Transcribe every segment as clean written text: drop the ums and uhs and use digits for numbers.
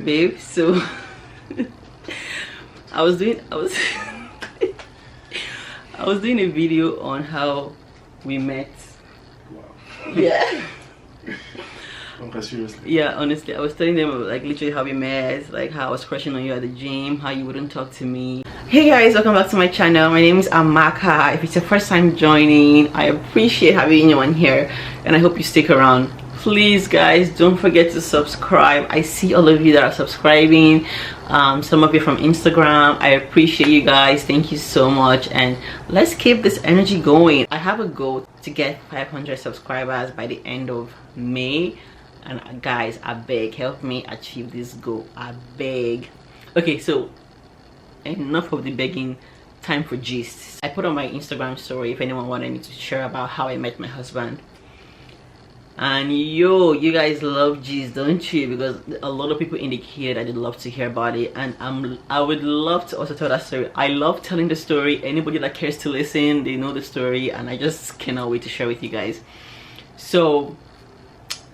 Babe, so I was doing I was doing a video on how we met. Wow. Yeah. Okay, seriously. Yeah, honestly, I was telling them like literally how we met, like how I was crushing on you at the gym, how you wouldn't talk to me. Hey guys, welcome back to my channel. My name is Amaka. If it's your first time joining, I appreciate having you on here and I hope you stick around. Please guys, don't forget to subscribe. I see all of you that are subscribing, some of you from Instagram. I appreciate you guys. Thank you so much, and let's keep this energy going. I have a goal to get 500 subscribers by the end of May, and guys, I beg, help me achieve this goal. I beg. Okay, so enough of the begging, time for gist. I put on my Instagram story if anyone wanted me to share about how I met my husband. And yo, you guys love gist, don't you? Because a lot of people indicated that they'd love to hear about it, and I would love to also tell that story. I love telling the story. Anybody that cares to listen, they know the story, and I just cannot wait to share with you guys. So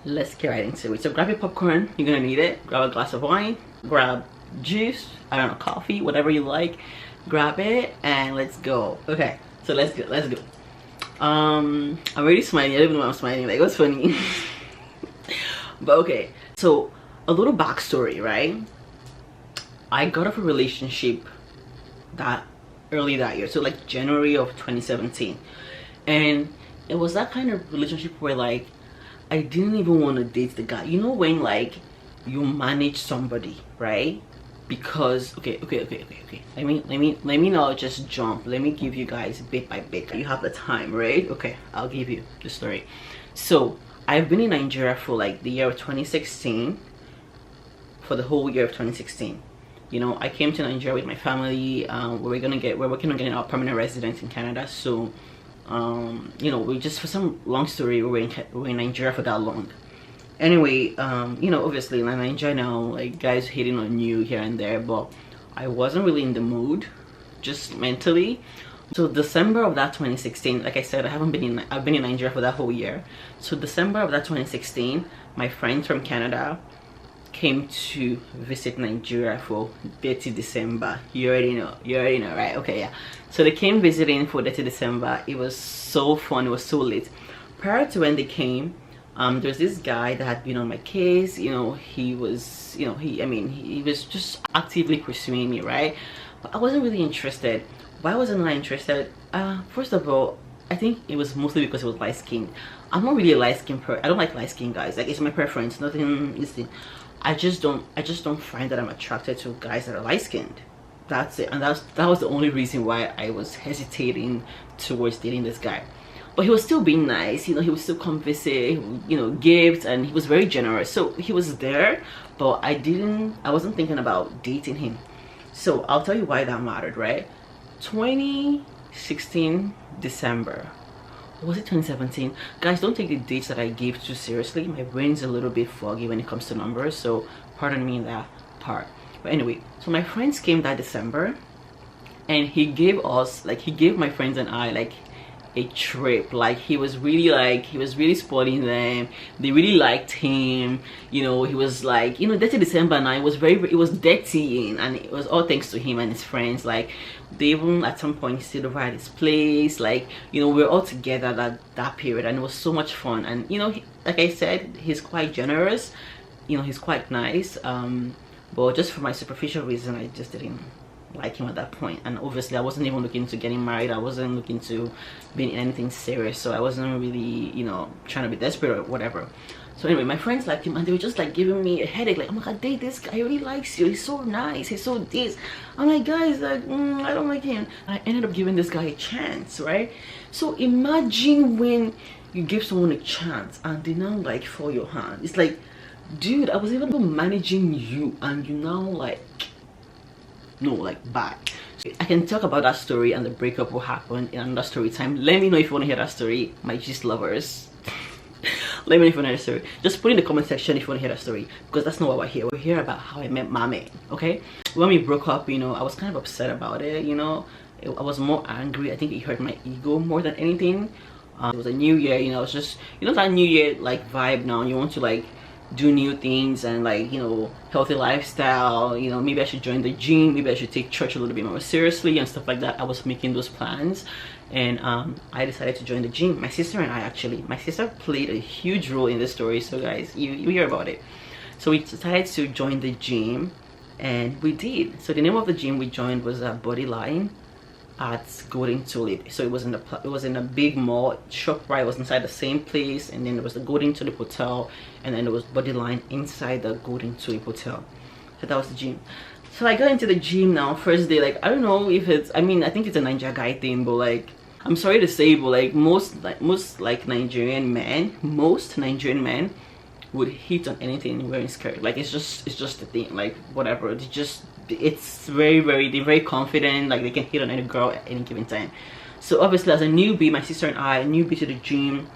let's get right into it. So grab your popcorn, you're gonna need it. Grab a glass of wine, grab juice, I don't know, coffee, whatever you like. Grab it and let's go. Okay, so let's go. I'm already smiling. I don't even know why I'm smiling. Like, what's funny? But okay, so a little backstory, right? I got off a relationship that early that year, so like January of 2017, and it was that kind of relationship where like I didn't even want to date the guy. You know when like you manage somebody, right? Because okay, let me not just jump. Let me give you guys bit by bit. You have the time, right? Okay, I'll give you the story. So I've been in Nigeria for like the year of 2016, for the whole year of 2016. You know, I came to Nigeria with my family. We're working on getting our permanent residence in Canada. So you know, we just, for some long story, we were in Nigeria for that long. Anyway, you know, obviously in Nigeria now, like guys hitting on you here and there, but I wasn't really in the mood, just mentally. So December of that 2016, like I said, I've been in Nigeria for that whole year. So December of that 2016, my friends from Canada came to visit Nigeria for Dirty December. You already know, right? Okay, yeah. So they came visiting for Dirty December. It was so fun, it was so lit. Prior to when they came, there's this guy that had been on my case. You know, he was, you know, he was just actively pursuing me, right? But I wasn't really interested. Why wasn't I interested? First of all, I think it was mostly because it was light skinned. I'm not really a light skinned person. I don't like light skinned guys. Like, it's my preference. Nothing. Listen, I just don't find that I'm attracted to guys that are light skinned. That's it. And that was the only reason why I was hesitating towards dating this guy. But he was still being nice, you know. He would still come visit, you know, gifts, and he was very generous. So he was there, but I wasn't thinking about dating him. So I'll tell you why that mattered, right? 2016 December, or was it 2017? Guys, don't take the dates that I gave too seriously. My brain's a little bit foggy when it comes to numbers, so pardon me in that part. But anyway, so my friends came that December, and he gave my friends and I like a trip. Like, he was really spoiling them. They really liked him. You know, he was like, you know, Dirty December now, it was dirty, and it was all thanks to him and his friends. Like, they even at some point stayed over at his place. Like, you know, we were all together that period, and it was so much fun. And you know, like I said, he's quite generous, you know, he's quite nice. But just for my superficial reason, I just didn't like him at that point. And obviously I wasn't even looking to getting married. I wasn't looking to be in anything serious, so I wasn't really, you know, trying to be desperate or whatever. So anyway, my friends liked him, and they were just like giving me a headache, like, oh my god, date this guy, he really likes you, he's so nice, he's so this. I'm like, guys, like, I don't like him. And I ended up giving this guy a chance, right? So imagine when you give someone a chance and they now like fall your hand. It's like, dude, I was even managing you, and you now like, no, like, bad. I can talk about that story and the breakup will happen in another story time. Let me know if you want to hear that story, my gist lovers. Let me know if you want to hear that story. Just put in the comment section if you want to hear that story, because that's not why we're here. We're here about how I met Mame. Okay, when we broke up, you know, I was kind of upset about it. You know, I was more angry. I think it hurt my ego more than anything. It was a new year, you know. It's just, you know, that new year like vibe now. You want to like do new things and like, you know, healthy lifestyle, you know, maybe I should join the gym, maybe I should take church a little bit more seriously and stuff like that. I was making those plans, and I decided to join the gym. My sister and I, actually, my sister played a huge role in this story, so guys, you hear about it. So we decided to join the gym, and we did. So the name of the gym we joined was Bodyline at Golden Tulip. So it was in a big mall. ShopRite was inside the same place, and then there was the Golden Tulip Hotel, and then there was Bodyline inside the Golden Tulip Hotel. So that was the gym. So I got into the gym now, first day. Like, I don't know if it's, I mean, I think it's a Nigeria guy thing, but like, I'm sorry to say, but like most Nigerian men would hit on anything wearing skirt. Like, it's just a thing. Like, whatever, it's very they're very confident, like they can hit on any girl at any given time. So obviously, as a newbie, my sister and I, a newbie to the gym,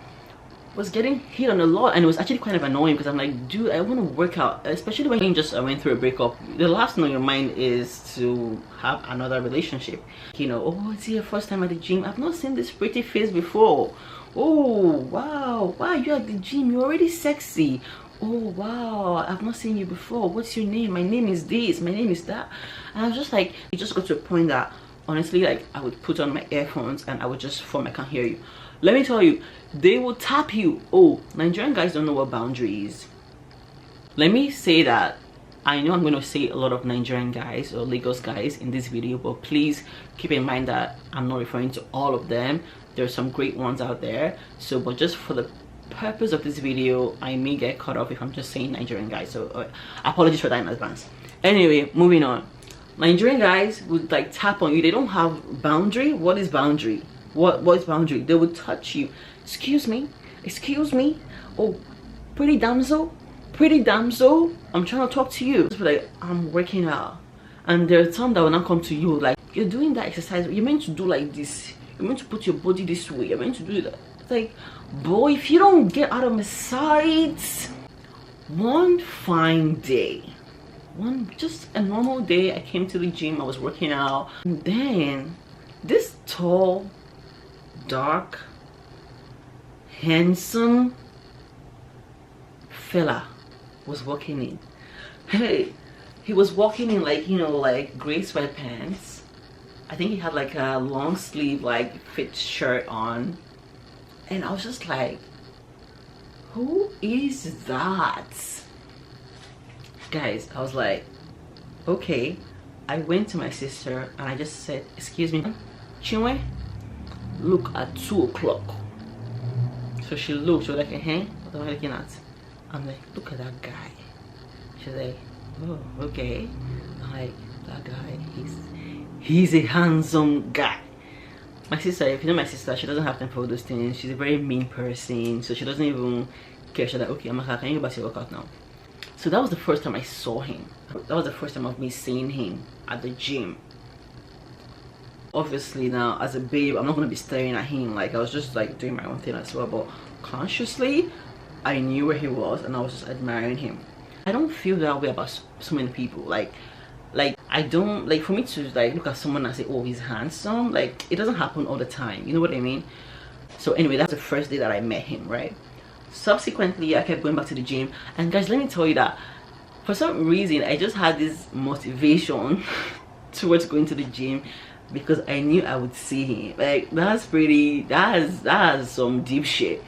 was getting hit on a lot, and it was actually kind of annoying because I'm like, dude, I want to work out, especially when you just went through a breakup. The last thing on your mind is to have another relationship, you know. Oh, it's your first time at the gym, I've not seen this pretty face before. Oh wow, you're at the gym, you're already sexy. Oh wow, I've not seen you before, what's your name? My name is this, my name is that. And I was just like, it just got to a point that honestly, like, I would put on my earphones and I would just form I can't hear you. Let me tell you, they will tap you. Oh, Nigerian guys don't know what boundary is. Let me say that I know I'm going to say a lot of Nigerian guys or Lagos guys in this video, but please keep in mind that I'm not referring to all of them. There are some great ones out there. So, but just for the purpose of this video, I may get cut off if I'm just saying Nigerian guys. So apologies for that in advance. Anyway, moving on. Nigerian guys would like tap on you. They don't have boundary. What is boundary? What is boundary? They would touch you. Excuse me, oh, pretty damsel, I'm trying to talk to you. Just be like, I'm working out. And there's some that will not come to you like, you're doing that exercise, you're meant to do like this, you're meant to put your body this way, you're meant to do that. It's like, boy, if you don't get out of my sight. One fine day, just a normal day, I came to the gym, I was working out, and then this tall, dark, handsome fella was walking in. Hey, he was walking in like, you know, like gray sweatpants. I think he had like a long sleeve like fit shirt on, and I was just like, who is that? Guys, I was like, okay. I went to my sister and I just said, excuse me, Chinwe, look at 2 o'clock. So she looked, she was like, hey, what am I looking at? I'm like, look at that guy. She's like, oh, okay. I'm like, that guy, he's a handsome guy. My sister, if you know my sister, she doesn't have time for all those things. She's a very mean person, so she doesn't even care. She's like, okay, Amaka, can you go back to your workout now? So that was the first time I saw him. That was the first time of me seeing him at the gym. Obviously now, as a babe, I'm not going to be staring at him. Like, I was just like doing my own thing as well, but consciously I knew where he was and I was just admiring him. I don't feel that way about so many people. Like I don't, like, for me to like look at someone and say, oh, he's handsome, like, it doesn't happen all the time, you know what I mean? So anyway, that's the first day that I met him, right? Subsequently, I kept going back to the gym, and guys, let me tell you that for some reason I just had this motivation towards going to the gym, because I knew I would see him. Like, that's some deep shit.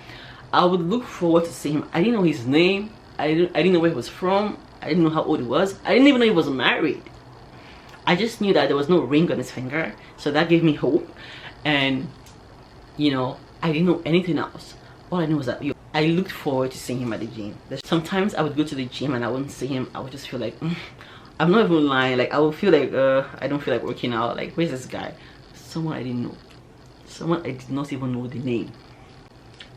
I would look forward to seeing him. I didn't know his name, I didn't know where he was from, I didn't know how old he was, I didn't even know he was married. I just knew that there was no ring on his finger, so that gave me hope. And you know, I didn't know anything else. All I knew was that I looked forward to seeing him at the gym. Sometimes I would go to the gym and I wouldn't see him. I would just feel like, I'm not even lying, like I would feel like I don't feel like working out. Like, where's this guy? Someone I didn't know, someone I did not even know the name.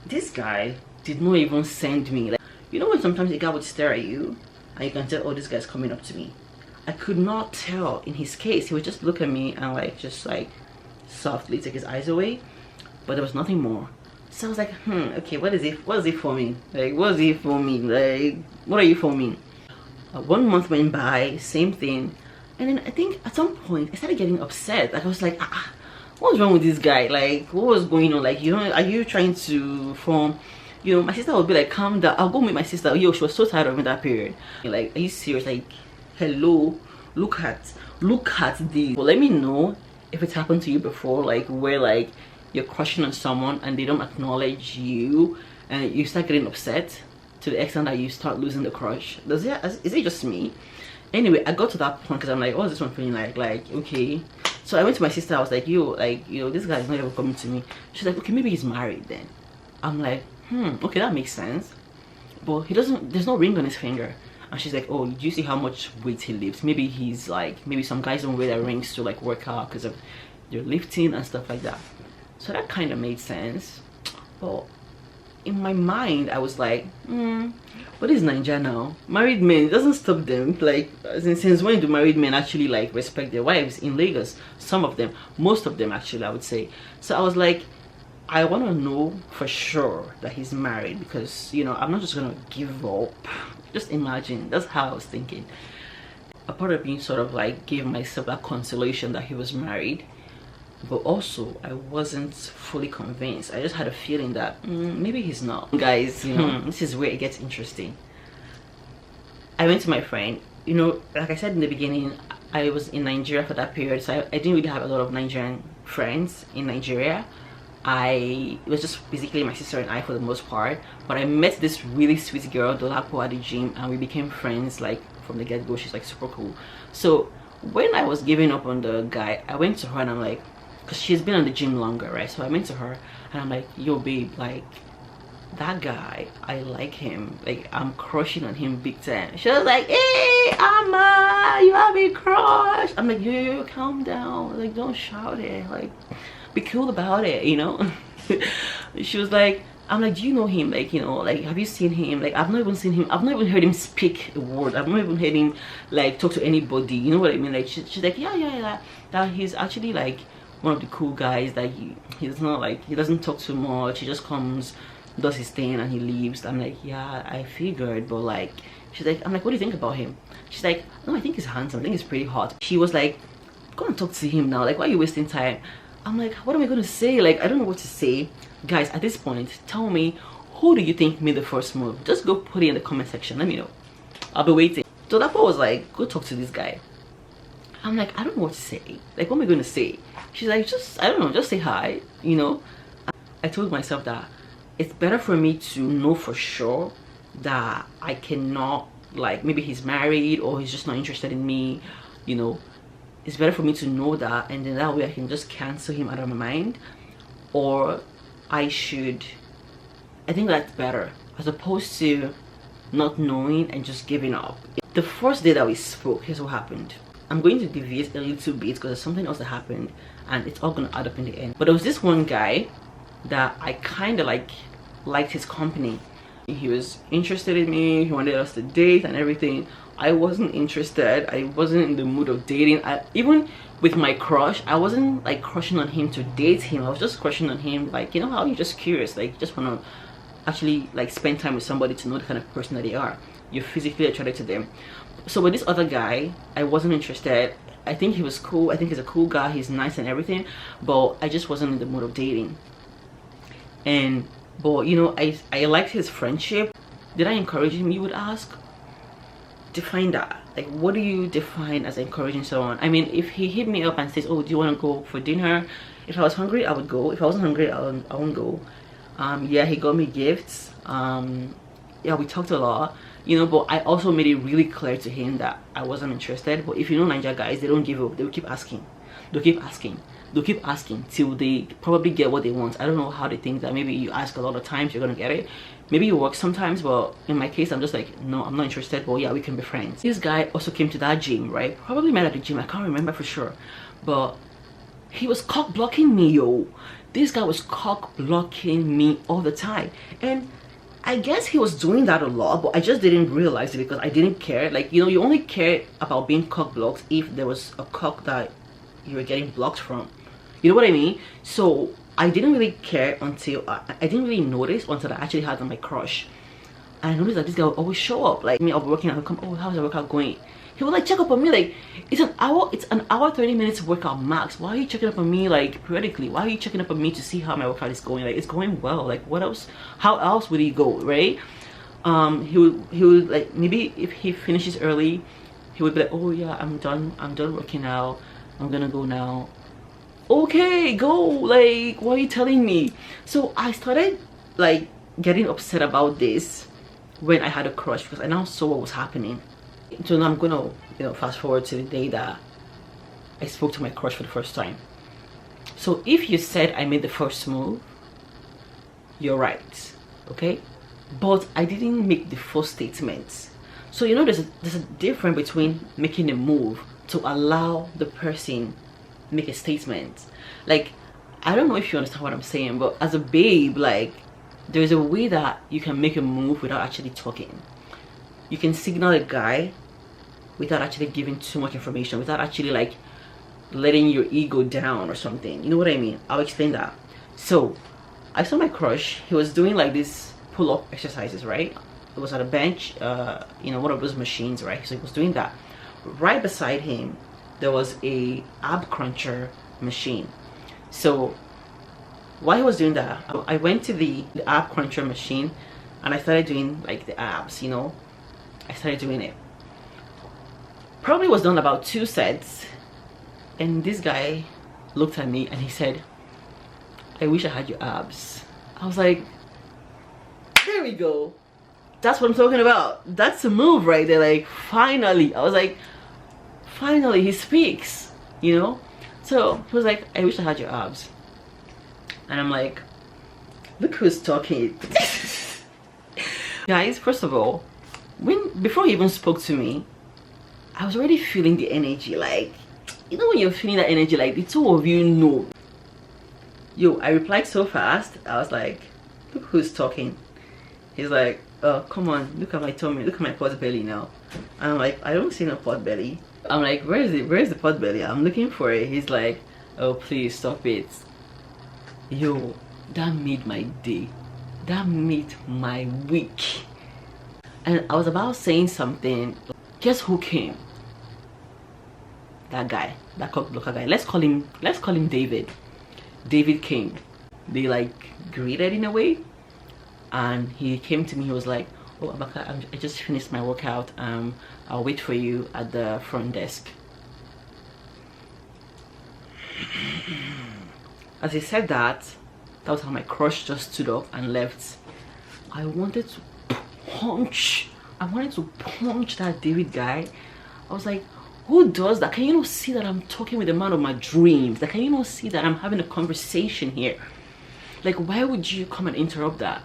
This guy did not even send me, like, you know when sometimes a guy would stare at you and you can tell, oh, this guy's coming up to me. I could not tell. In his case, he would just look at me and like just like softly take his eyes away, but there was nothing more. So I was like, okay, what is it for me? Like, what is it for me? Like, what are you for me? 1 month went by, same thing. And then I think at some point I started getting upset. Like, I was like, what's wrong with this guy? Like, what was going on? Like, you know, are you trying to form you know, my sister would be like, calm down. I'll go meet my sister. Yo, she was so tired of me that period. Like, are you serious? Like, hello, look at this. Well, let me know if it's happened to you before, like where like you're crushing on someone and they don't acknowledge you and you start getting upset to the extent that you start losing the crush. Is it just me? Anyway, I got to that point because I'm like, what's this one feeling like? Like, okay. So I went to my sister. I was like, yo, like, you know, this guy is not ever coming to me. She's like, okay, maybe he's married then. I'm like, okay, that makes sense. But he doesn't, there's no ring on his finger. And she's like, oh, do you see how much weight he lifts? Maybe he's like, maybe some guys don't wear their rings to like work out because of their lifting and stuff like that. So that kind of made sense. But in my mind, I was like, what is Nigeria now? Married men, it doesn't stop them. Like, since when do married men actually like respect their wives in Lagos? Some of them, most of them actually, I would say. So I was like, I want to know for sure that he's married because, you know, I'm not just gonna give up. Just imagine, that's how I was thinking. A part of me sort of like gave myself that consolation that he was married, but also I wasn't fully convinced. I just had a feeling that maybe he's not. Guys, you know, this is where it gets interesting. I went to my friend, you know, like I said in the beginning, I was in Nigeria for that period, so I didn't really have a lot of Nigerian friends in Nigeria. It was just basically my sister and I for the most part, but I met this really sweet girl, Dolapo, at the gym, and we became friends like from the get-go. She's like super cool. So when I was giving up on the guy, I went to her and I'm like, because she's been on the gym longer, right? So I went to her and I'm like, yo babe, like that guy, I like him, like I'm crushing on him big time. She was like, hey Amma, you have a crush. I'm like, yo, calm down, like don't shout it, like be cool about it, you know. She was like, I'm like, do you know him? Like, you know, like have you seen him? Like I've not even seen him, I've not even heard him speak a word, I've not even heard him like talk to anybody, you know what I mean? Like she's like, yeah, that he's actually like one of the cool guys, that he's not like, he doesn't talk too much, he just comes, does his thing and he leaves. I'm like, yeah, I figured, but like, she's like, I'm like, what do you think about him? She's like, no, I think he's handsome, I think he's pretty hot. She was like, go and talk to him now, like why are you wasting time? I'm like, what am I gonna say? Like I don't know what to say. Guys, at this point, tell me, who do you think made the first move? Just go put it in the comment section, let me know, I'll be waiting. So that was like, go talk to this guy. I'm like, I don't know what to say, like what am I gonna say? She's like, just, I don't know, just say hi, you know. I told myself that it's better for me to know for sure that I cannot, like maybe he's married or he's just not interested in me, you know. It's better for me to know that, and then that way I can just cancel him out of my mind. Or I think that's better as opposed to not knowing and just giving up. The first day that we spoke, here's what happened. I'm going to deviate a little bit because there's something else that happened and it's all gonna add up in the end. But there was this one guy that I kind of like liked his company. He was interested in me, he wanted us to date and everything. I wasn't interested, I wasn't in the mood of dating. Even with my crush, I wasn't like crushing on him to date him. I was just crushing on him, like, you know how you're just curious, like just want to actually like spend time with somebody to know the kind of person that they are. You're physically attracted to them. So with this other guy, I wasn't interested. I think he was cool, I think he's a cool guy, he's nice and everything, but I just wasn't in the mood of dating. But you know, I liked his friendship. Did I encourage him, you would ask? Define that. Like, what do you define as encouraging someone? I mean, if he hit me up and says, oh, do you want to go for dinner? If I was hungry, I would go. If I wasn't hungry, I won't go. Yeah, he got me gifts. Yeah, we talked a lot, you know, but I also made it really clear to him that I wasn't interested. But if you know Niger guys, they don't give up. They'll keep asking. They'll keep asking. They'll keep asking till they probably get what they want. I don't know how they think that maybe you ask a lot of times, you're gonna get it. Maybe it works sometimes, but in my case, I'm just like, no, I'm not interested, but yeah, we can be friends. This guy also came to that gym, right? Probably met at the gym, I can't remember for sure. But he was cock blocking me, yo. This guy was cock blocking me all the time. And I guess he was doing that a lot, but I just didn't realize it because I didn't care. Like, you know, you only care about being cock blocked if there was a cock that you were getting blocked from. You know what I mean? So I didn't really care until I didn't really notice until I actually had my crush. And I noticed that this guy would always show up. Like me, I'll be working out, he'll come, oh, how's the workout going? He would like check up on me like it's an hour 30 minutes workout max. Why are you checking up on me like periodically? Why are you checking up on me to see how my workout is going? Like, it's going well. Like, what else? How else would he go, right? He would like, maybe if he finishes early, he would be like, oh yeah, I'm done working out, I'm gonna go now. Okay, go. Like, why are you telling me? So I started like getting upset about this when I had a crush, because I now saw what was happening. So now I'm gonna, fast forward to the day that I spoke to my crush for the first time. So if you said I made the first move, you're right, okay? But I didn't make the first statement. So there's a difference between making a move to allow the person make a statement. Like, I don't know if you understand what I'm saying, but as a babe, like, there's a way that you can make a move without actually talking. You can signal a guy without actually giving too much information, without actually like letting your ego down or something. You know what I mean? I'll explain that. So I saw my crush. He was doing like this pull-up exercises, right? It was at a bench, one of those machines, right? So he was doing that. Right beside him there was a ab cruncher machine. So while he was doing that, I went to the ab cruncher machine and I started doing like the abs. I started doing it. Probably was done about 2 sets, and this guy looked at me and he said, I wish I had your abs. I was like, there we go. That's what I'm talking about. That's a move right there. Like, finally. I was like, finally he speaks, So he was like, I wish I had your abs. And I'm like, look who's talking. Guys, first of all, before he even spoke to me, I was already feeling the energy. Like, when you're feeling that energy, like the two of you know. I replied so fast. I was like, look who's talking. He's like, oh, come on, look at my tummy, look at my pot belly now. And I'm like, I don't see no pot belly. I'm like, where is it? Where's the pot belly? I'm looking for it. He's like, oh, please stop it. That made my day. That made my week. And I was about saying something. Guess who came? That guy, that cock blocker guy. Let's call him David. David came. They like greeted in a way, and he came to me. He was like, oh, Amaka, I just finished my workout. I'll wait for you at the front desk. As he said that was how my crush just stood up and left. I wanted to punch that David guy. I was like, who does that? Can you not see that I'm talking with the man of my dreams? Like, can you not see that I'm having a conversation here? Like, why would you come and interrupt that?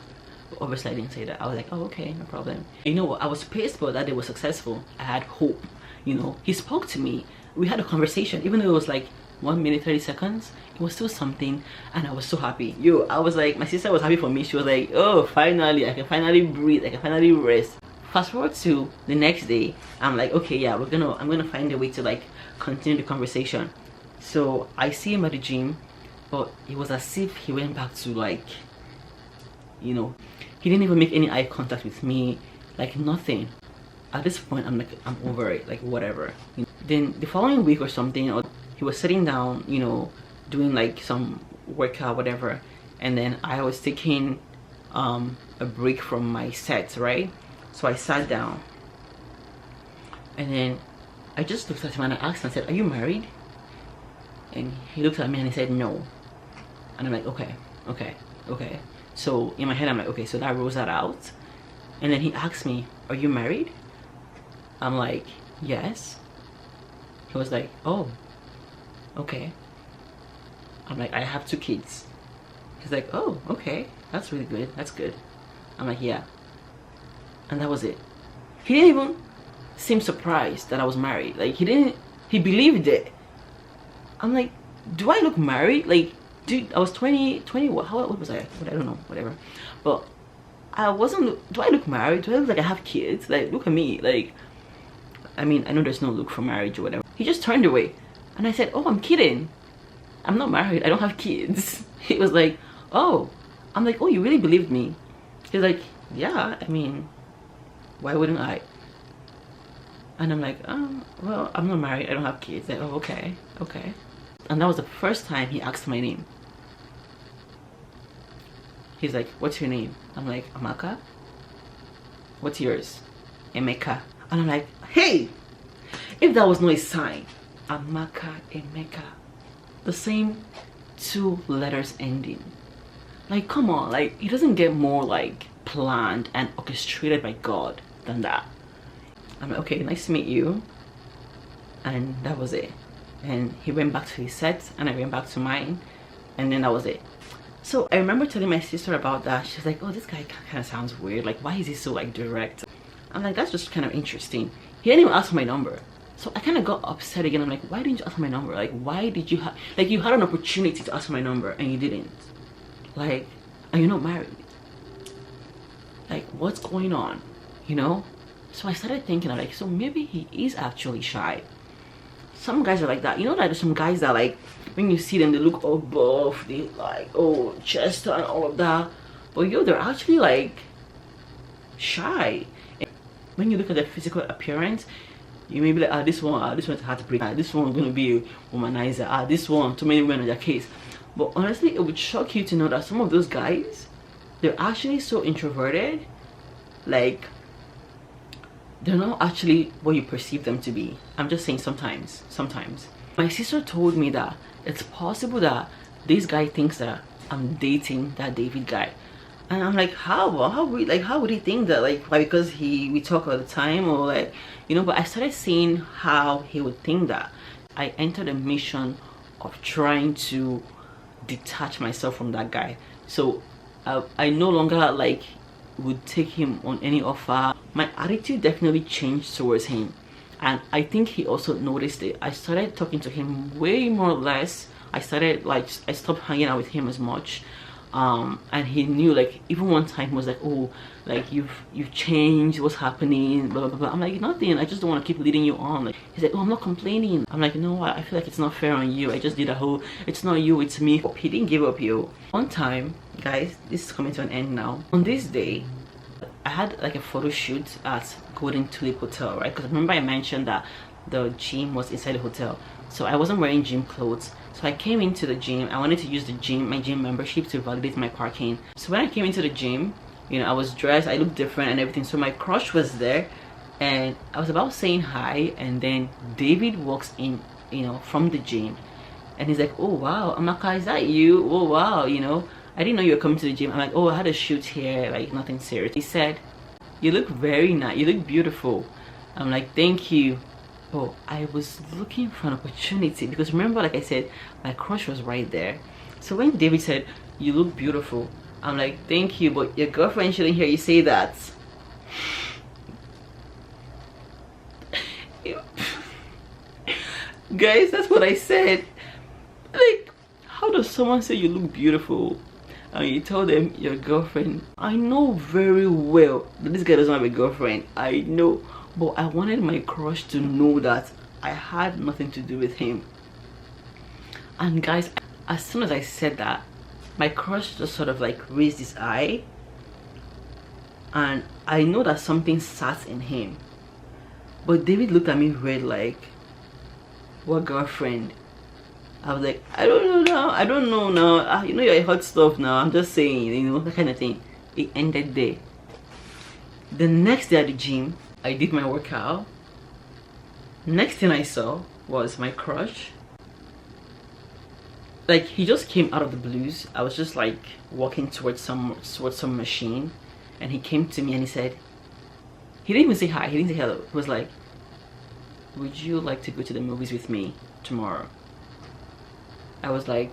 Obviously I didn't say that. I was like, oh, okay, no problem. I was pissed, but that day was successful. I had hope. He spoke to me. We had a conversation, even though it was like 1 minute 30 seconds. It was still something, and I was so happy. I was like, my sister was happy for me. She was like, oh, finally, I can finally breathe, I can finally rest. Fast forward to the next day, I'm like, okay, yeah, I'm gonna find a way to like continue the conversation. So I see him at the gym, but it was as if he went back to like, he didn't even make any eye contact with me, like nothing. At this point, I'm like, I'm over it, like whatever. Then the following week or something, he was sitting down, doing like some workout, whatever, and then I was taking a break from my sets, right? So I sat down, and then I just looked at him and I asked him, I said, are you married? And he looked at me and he said no. And I'm like, okay. So in my head I'm like, okay, so that rules that out. And then he asked me, are you married? I'm like, yes. He was like, oh, okay. I'm like, I have 2 kids. He's like, oh, okay, that's really good, that's good. I'm like, yeah. And that was it. He didn't even seem surprised that I was married. Like, he believed it. I'm like, do I look married? Like, dude, I was 20 what, how old was I? I don't know, whatever. But I wasn't, do I look married? Do I look like I have kids? Like, look at me. Like, I mean, I know there's no look for marriage or whatever. He just turned away. And I said, oh, I'm kidding. I'm not married, I don't have kids. He was like, oh. I'm like, oh, you really believed me? He's like, yeah, I mean, why wouldn't I? And I'm like, well, I'm not married, I don't have kids. Like, oh, okay, okay. And that was the first time he asked my name. He's like, what's your name? I'm like, Amaka. What's yours? Emeka. And I'm like, hey, if that was not a sign, Amaka, Emeka, the same 2 letters ending. Like, come on, like, it doesn't get more like planned and orchestrated by God than that. I'm like, okay, nice to meet you. And that was it. And he went back to his set and I went back to mine, and then that was it. So I remember telling my sister about that. She's like, oh, this guy kind of sounds weird, like, why is he so like direct? I'm like, that's just kind of interesting. He didn't even ask for my number. So I kind of got upset again. I'm like, why didn't you ask for my number? Like, why did you have, like, you had an opportunity to ask for my number and you didn't. Like, and you're not married. Like, what's going on, you know? So I started thinking, I'm like, so maybe he is actually shy. Some guys are like that, you know, like there's some guys that, like, when you see them, they look all buff, they like, oh, chest and all of that, but yo, they're actually like shy. And when you look at their physical appearance, you may be like, this one's hard to break, this one's gonna be a womanizer, this one, too many women on their case. But honestly, it would shock you to know that some of those guys, they're actually so introverted, like, they're not actually what you perceive them to be. I'm just saying sometimes. My sister told me that it's possible that this guy thinks that I'm dating that David guy. And I'm like, how would he think that? Like, why? Because we talk all the time, or like, you know? But I started seeing how he would think that. I entered a mission of trying to detach myself from that guy. So I no longer like would take him on any offer. My attitude definitely changed towards him, and I think he also noticed it. I started talking to him way more or less. I stopped hanging out with him as much, and he knew, like, even one time he was like, oh, like, you've changed, what's happening, blah blah blah. I'm like, nothing, I just don't want to keep leading you on. Like, he's like, oh, I'm not complaining. I'm like, no, I feel like it's not fair on you. I just did a whole, it's not you, it's me. He didn't give up, yo. One time, guys, this is coming to an end now. On this day, I had like a photo shoot at Golden Tulip Hotel, right? Because remember I mentioned that the gym was inside the hotel, so I wasn't wearing gym clothes. So I came into the gym. I wanted to use my gym membership to validate my parking. So when I came into the gym, you know, I was dressed, I looked different and everything. So my crush was there, and I was about saying hi, and then David walks in, you know, from the gym, and he's like, oh wow, Amaka, is that you? Oh wow, you know, I didn't know you were coming to the gym. I'm like, oh, I had a shoot here, like nothing serious. He said, you look very nice, you look beautiful. I'm like, thank you. Oh, I was looking for an opportunity, because remember, like I said, my crush was right there. So when David said, you look beautiful, I'm like, thank you, but your girlfriend shouldn't hear you say that. Guys, that's what I said. Like, how does someone say you look beautiful and you tell them your girlfriend? I know very well that this guy doesn't have a girlfriend, I know, but I wanted my crush to know that I had nothing to do with him. And guys, as soon as I said that, my crush just sort of like raised his eye, and I know that something sat in him. But David looked at me weird, like, what girlfriend? I was like, I don't know now, I don't know now, you know, you're hot stuff now, I'm just saying, you know, that kind of thing. It ended there. The next day at the gym, I did my workout. Next thing I saw was my crush. Like, he just came out of the blues. I was just like walking towards some machine, and he came to me and he said, he didn't even say hi, he didn't say hello. He was like, would you like to go to the movies with me tomorrow? I was like,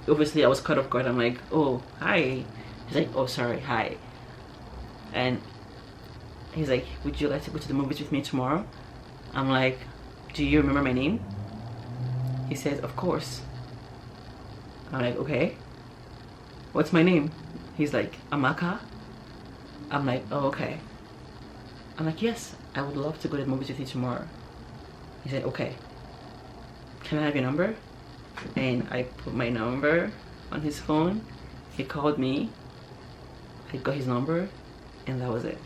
obviously I was caught off guard. I'm like, oh, hi. He's like, oh, sorry, hi. And he's like, would you like to go to the movies with me tomorrow? I'm like, do you remember my name? He says, of course. I'm like, okay, what's my name? He's like, Amaka. I'm like, oh, okay. I'm like, yes, I would love to go to the movies with you tomorrow. He said, okay, can I have your number? And I put my number on his phone. He called me, I got his number, and that was it.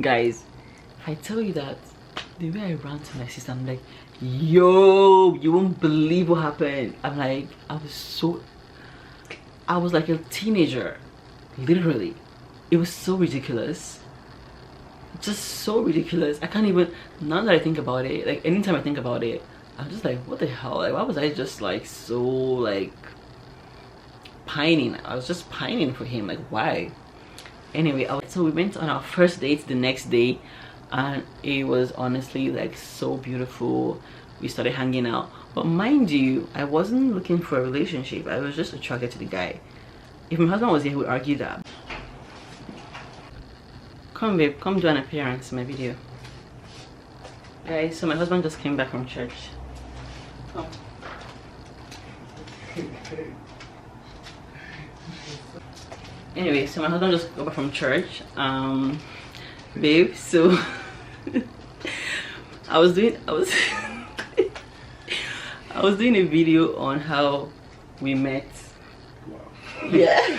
Guys, I tell you that The way I ran to my sister, I'm like, yo, you won't believe what happened. I'm like, I was like a teenager, literally. It was so ridiculous. Just so ridiculous. I can't even, now that I think about it, like anytime I think about it, I'm just like, what the hell? Like, why was I just like so like pining? I was just pining for him. Like, why? Anyway, so we went on our first date the next day, and it was honestly like so beautiful. We started hanging out, but mind you, I wasn't looking for a relationship. I was just attracted to the guy. If my husband was here, he would argue that. Come babe, come do an appearance in my video. Guys, so my husband just came back from church. Come. Anyway, so my husband just got back from church. Babe, so I was doing a video on how we met. Wow. Yeah.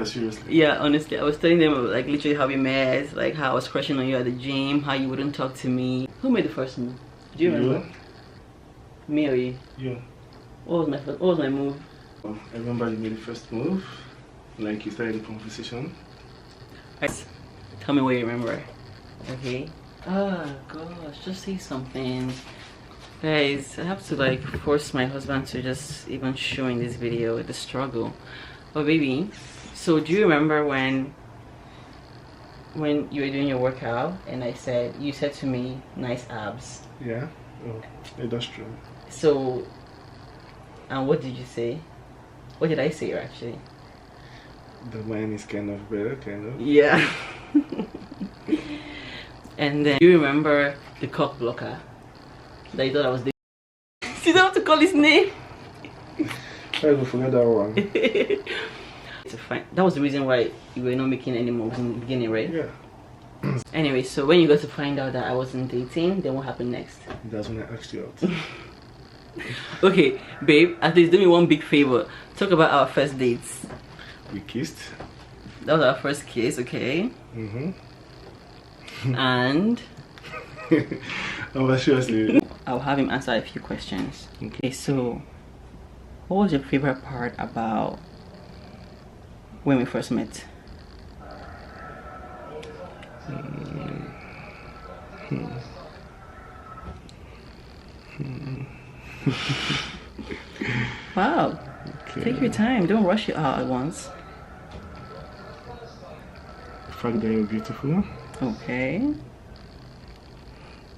Seriously. Yeah, honestly, I was telling them like literally how we met, like how I was crushing on you at the gym, how you wouldn't talk to me. Who made the first move? Do you remember? Me or you? You. What was my move? I remember you made the first move, like you started the conversation. Tell me what you remember. Okay. Oh gosh, just say something. Guys, I have to like force my husband to just even show in this video the struggle. But baby, so do you remember when you were doing your workout and you said to me, nice abs? Yeah. Oh, yeah, that's true. So, and what did you say? What did I say actually? The mine is kind of better, kind of. Yeah. And then, do you remember the cock blocker that you thought I was doing? You don't have to call his name. I will forget that one. That was the reason why you were not making any moves in the beginning, right? Yeah. Anyway, so when you got to find out that I wasn't dating, then what happened next? That's when I asked you out. Okay, babe, at least do me one big favor. Talk about our first dates. We kissed. That was our first kiss, okay? And Oh, seriously. I'll have him answer a few questions. Okay, so what was your favorite part about when we first met? Wow. Okay. Take your time. Don't rush it out at once. The fact that you're beautiful. Okay.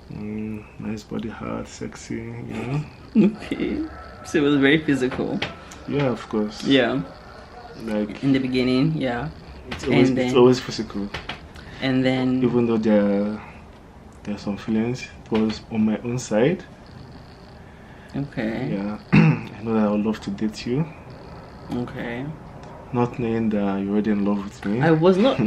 Nice body, hard, sexy, you know. Okay. So it was very physical. Yeah, of course. Yeah. Like in the beginning, yeah. It's always physical. And then even though there are some feelings, it was on my own side. Okay. Yeah. I know that I would love to date you. Okay. Not knowing that you're already in love with me. I was not.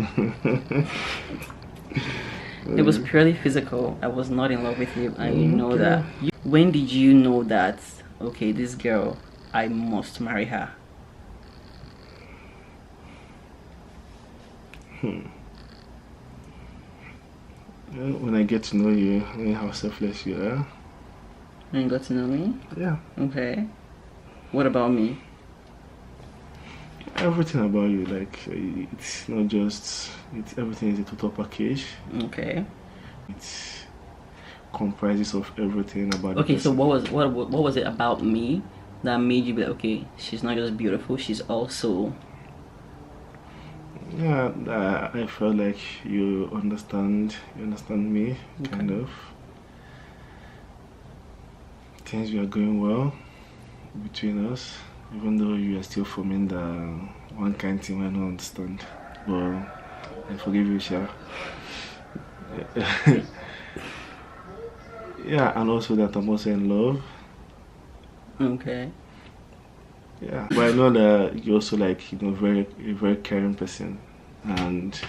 It was purely physical. I was not in love with you. I know that. When did you know that, okay, this girl, I must marry her? When I get to know you, knowing how selfless you are. When you got to know me? Yeah. Okay. What about me? Everything about you, like it's not just, everything is a total package. Okay. It comprises of everything about. Okay, so what was it about me that made you be like, okay, she's not just beautiful, she's also. Yeah, I felt like you understand me, okay. Kind of. Things were going well between us, even though you are still forming the one kind thing I don't understand. But I forgive you, Sha. Yeah, and also that I'm also in love. Okay. Yeah, but I know that you're also like, a very caring person, and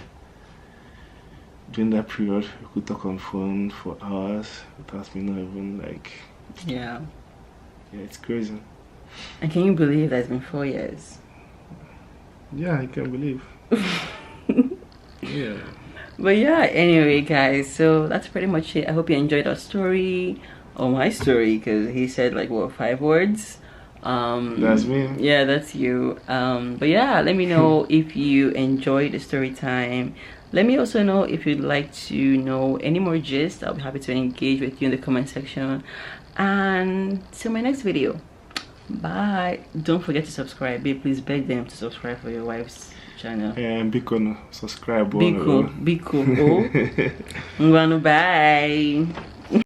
during that period we could talk on phone for hours without me not even like. Yeah. Yeah, it's crazy. And can you believe that it's been 4 years? Yeah, I can believe. Yeah. But yeah, anyway guys, so that's pretty much it. I hope you enjoyed our story, or my story, because he said like what, 5 words. That's me. Yeah, that's you. But yeah, let me know if you enjoyed the story time. Let me also know if you'd like to know any more gist. I'll be happy to engage with you in the comment section. And till my next video, bye. Don't forget to subscribe, babe. Please beg them to subscribe for your wife's channel. And Biko, subscribe. Biko. Oh. Bye.